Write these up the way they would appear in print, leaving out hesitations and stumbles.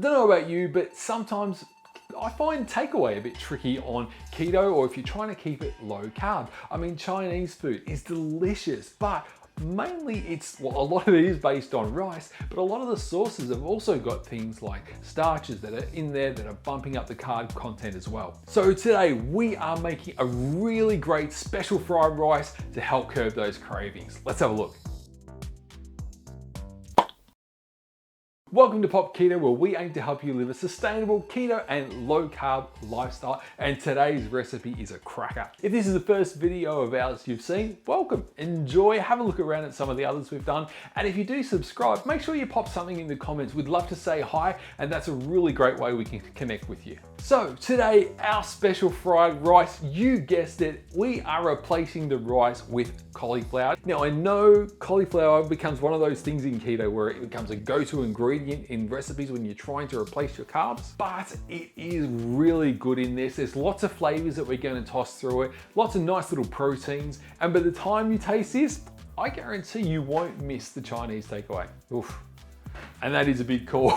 don't know about you, but sometimes I find takeaway a bit tricky on keto, or if you're trying to keep it low carb. I mean, Chinese food is delicious, but mainly a lot of it is based on rice, but a lot of the sauces have also got things like starches that are in there that are bumping up the carb content as well. So today we are making a really great special fried rice to help curb those cravings. Let's have a look. Welcome to Pop Keto, where we aim to help you live a sustainable keto and low carb lifestyle, and today's recipe is a cracker. If this is the first video of ours you've seen, welcome, enjoy, have a look around at some of the others we've done, and if you do subscribe, make sure you pop something in the comments. We'd love to say hi, and that's a really great way we can connect with you. So today, our special fried rice, you guessed it, we are replacing the rice with cauliflower. Now I know cauliflower becomes one of those things in keto where it becomes a go-to ingredient in recipes when you're trying to replace your carbs, but it is really good in this. There's lots of flavors that we're going to toss through it, lots of nice little proteins, and by the time you taste this, I guarantee you won't miss the Chinese takeaway. Oof. And that is a big call.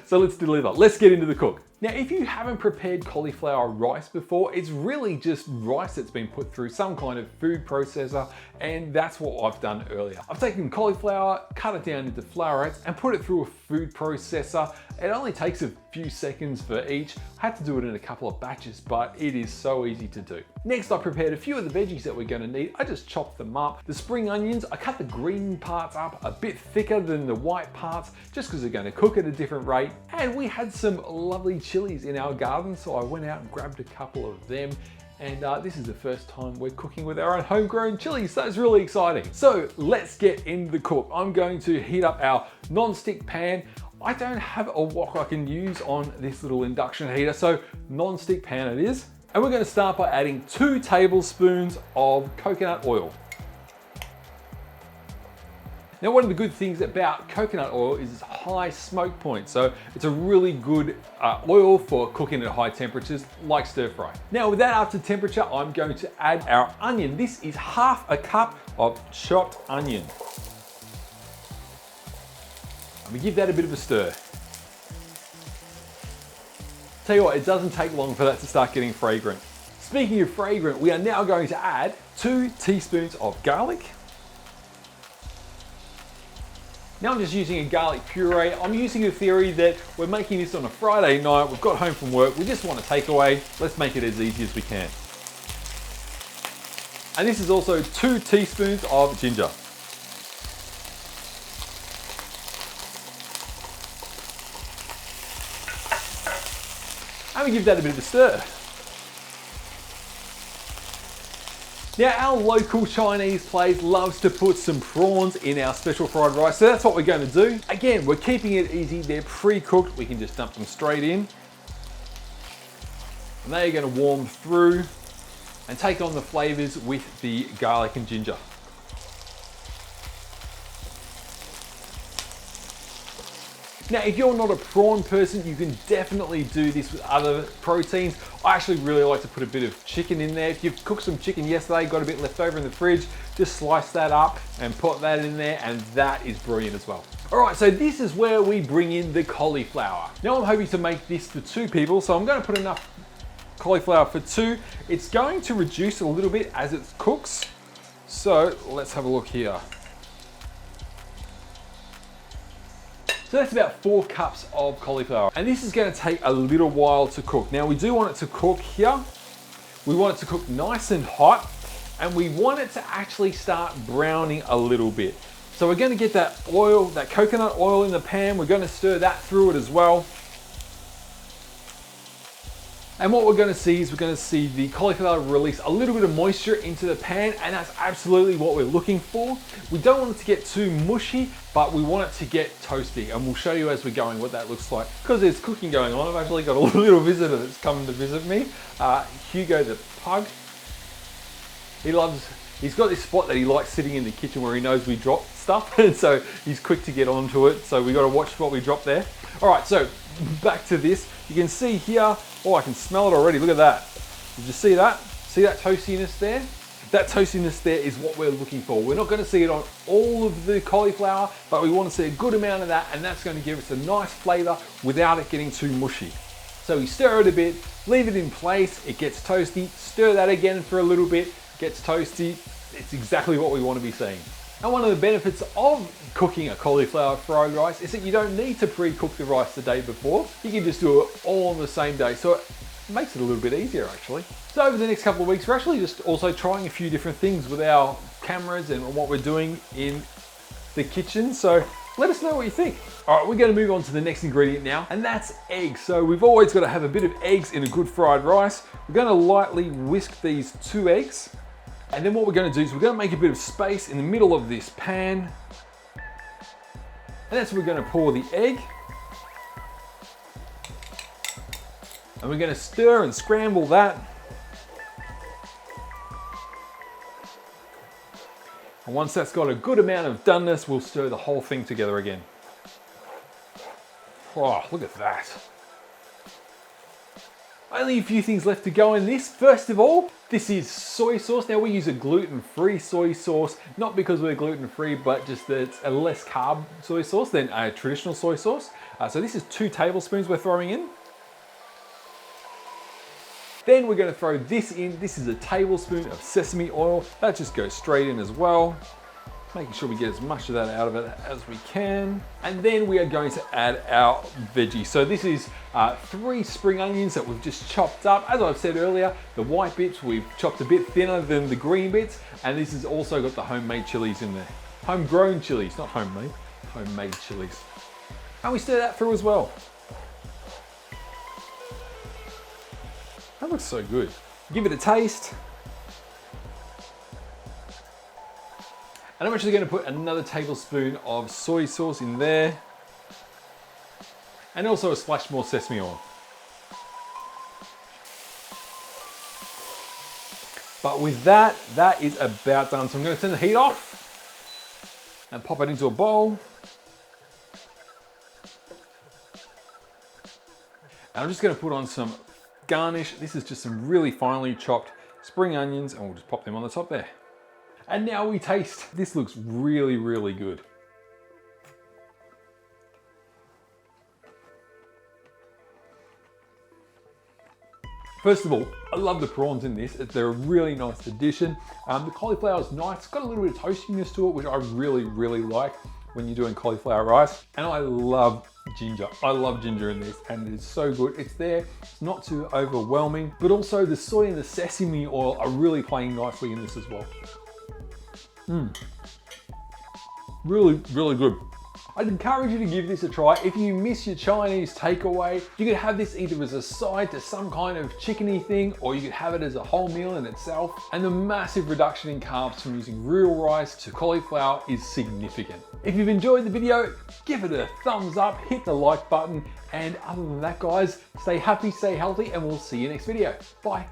So let's deliver. Let's get into the cook. Now, if you haven't prepared cauliflower rice before, it's really just rice that's been put through some kind of food processor, and that's what I've done earlier. I've taken cauliflower, cut it down into florets, and put it through a food processor. It only takes a few seconds for each. I had to do it in a couple of batches, but it is so easy to do. Next, I prepared a few of the veggies that we're gonna need. I just chopped them up. The spring onions, I cut the green parts up a bit thicker than the white parts, just because they're gonna cook at a different rate. And we had some lovely chilies in our garden, so I went out and grabbed a couple of them. And this is the first time we're cooking with our own homegrown chilies, so it's really exciting. So let's get into the cook. I'm going to heat up our non-stick pan. I don't have a wok I can use on this little induction heater, so non-stick pan it is. And we're going to start by adding 2 tablespoons of coconut oil. Now, one of the good things about coconut oil is its high smoke point. So it's a really good oil for cooking at high temperatures, like stir fry. Now, with that up to temperature, I'm going to add our onion. This is half a cup of chopped onion. And we give that a bit of a stir. Tell you what, it doesn't take long for that to start getting fragrant. Speaking of fragrant, we are now going to add 2 teaspoons of garlic. Now I'm just using a garlic puree. I'm using the theory that we're making this on a Friday night, we've got home from work, we just want a takeaway, let's make it as easy as we can. And this is also 2 teaspoons of ginger. And we give that a bit of a stir. Now, our local Chinese place loves to put some prawns in our special fried rice, so that's what we're going to do. Again, we're keeping it easy. They're pre-cooked. We can just dump them straight in. And they are going to warm through and take on the flavors with the garlic and ginger. Now, if you're not a prawn person, you can definitely do this with other proteins. I actually really like to put a bit of chicken in there. If you've cooked some chicken yesterday, got a bit left over in the fridge, just slice that up and put that in there, and that is brilliant as well. All right, so this is where we bring in the cauliflower. Now I'm hoping to make this for 2 people, so I'm gonna put enough cauliflower for 2. It's going to reduce a little bit as it cooks. So let's have a look here. So that's about 4 cups of cauliflower. And this is gonna take a little while to cook. Now we do want it to cook here. We want it to cook nice and hot, and we want it to actually start browning a little bit. So we're gonna get that oil, that coconut oil in the pan. We're gonna stir that through it as well. And what we're gonna see is we're gonna see the cauliflower release a little bit of moisture into the pan, and that's absolutely what we're looking for. We don't want it to get too mushy, but we want it to get toasty, and we'll show you as we're going what that looks like. Because there's cooking going on, I've actually got a little visitor that's coming to visit me, Hugo the pug. He's got this spot that he likes sitting in the kitchen where he knows we drop stuff, and so he's quick to get onto it, so we gotta watch what we drop there. All right, so back to this. You can see here, oh, I can smell it already, look at that. Did you see that? See that toastiness there? That toastiness there is what we're looking for. We're not going to see it on all of the cauliflower, but we want to see a good amount of that, and that's going to give us a nice flavor without it getting too mushy. So we stir it a bit, leave it in place, it gets toasty, stir that again for a little bit, gets toasty. It's exactly what we want to be seeing. And one of the benefits of cooking a cauliflower fried rice is that you don't need to pre-cook the rice the day before. You can just do it all on the same day. So it makes it a little bit easier actually. So over the next couple of weeks, we're actually just also trying a few different things with our cameras and what we're doing in the kitchen. So let us know what you think. All right, we're gonna move on to the next ingredient now, and that's eggs. So we've always gotta have a bit of eggs in a good fried rice. We're gonna lightly whisk these 2 eggs. And then what we're gonna do is we're gonna make a bit of space in the middle of this pan. And that's where we're gonna pour the egg. And we're gonna stir and scramble that. And once that's got a good amount of doneness, we'll stir the whole thing together again. Oh, look at that. Only a few things left to go in this. First of all, this is soy sauce. Now we use a gluten-free soy sauce, not because we're gluten-free, but just that it's a less carb soy sauce than a traditional soy sauce. So this is 2 tablespoons we're throwing in. Then we're gonna throw this in. This is a tablespoon of sesame oil. That just goes straight in as well. Making sure we get as much of that out of it as we can. And then we are going to add our veggies. So this is 3 spring onions that we've just chopped up. As I've said earlier, the white bits we've chopped a bit thinner than the green bits. And this has also got the homemade chilies in there. Homegrown chilies, not homemade, homemade chilies. And we stir that through as well. That looks so good. Give it a taste. And I'm actually going to put another tablespoon of soy sauce in there. And also a splash more sesame oil. But with that, that is about done. So I'm going to turn the heat off and pop it into a bowl. And I'm just going to put on some garnish. This is just some really finely chopped spring onions, and we'll just pop them on the top there. And now we taste. This looks really, really good. First of all, I love the prawns in this. They're a really nice addition. The cauliflower is nice. It's got a little bit of toastiness to it, which I really, really like when you're doing cauliflower rice. And I love ginger. I love ginger in this, and it's so good. It's there, it's not too overwhelming, but also the soy and the sesame oil are really playing nicely in this as well. Really, really good. I'd encourage you to give this a try. If you miss your Chinese takeaway, you could have this either as a side to some kind of chickeny thing, or you could have it as a whole meal in itself. And the massive reduction in carbs from using real rice to cauliflower is significant. If you've enjoyed the video, give it a thumbs up, hit the like button. And other than that, guys, stay happy, stay healthy, and we'll see you next video. Bye.